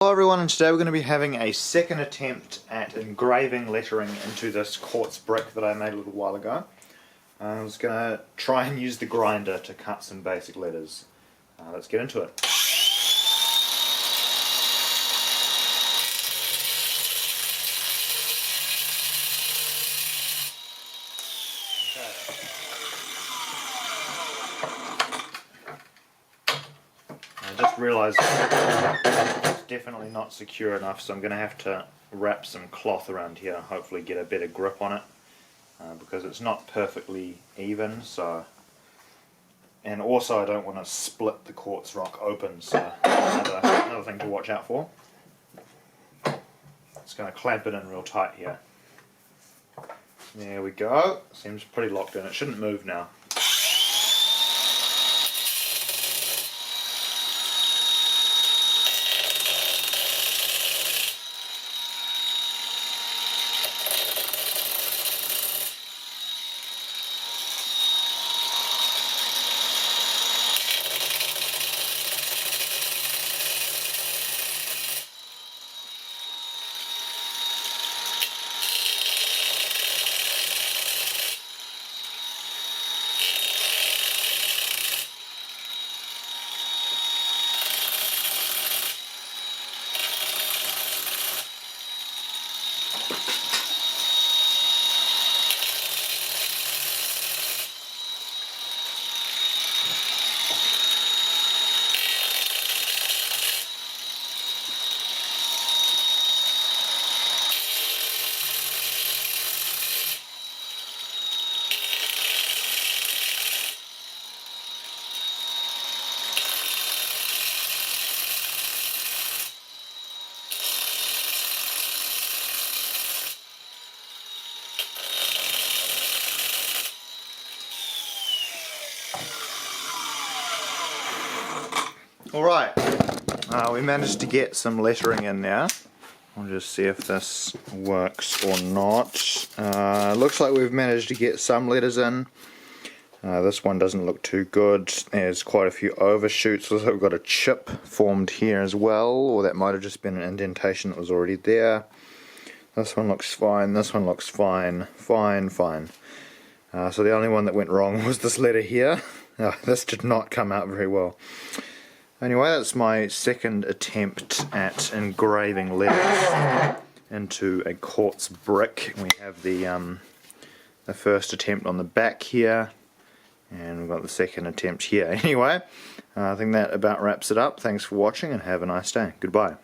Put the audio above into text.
Hello everyone, and today we're going to be having a second attempt at engraving lettering into this quartz brick that I made a little while ago. I was going to try and use the grinder to cut some basic letters. Let's get into it. I just realised it's definitely not secure enough, so I'm going to have to wrap some cloth around here, hopefully get a better grip on it, because it's not perfectly even. And also I don't want to split the quartz rock open, so another thing to watch out for. Just going to clamp it in real tight here. There we go. Seems pretty locked in. It shouldn't move now. Alright, we managed to get some lettering in now. I'll just see if this works or not. Looks like we've managed to get some letters in. This one doesn't look too good. There's quite a few overshoots. Looks like we've got a chip formed here as well, or that might have just been an indentation that was already there. This one looks fine, this one looks fine, fine. So the only one that went wrong was this letter here. This did not come out very well. Anyway, that's my second attempt at engraving letters into a quartz brick. We have the first attempt on the back here, and we've got the second attempt here. Anyway, I think that about wraps it up. Thanks for watching and have a nice day. Goodbye.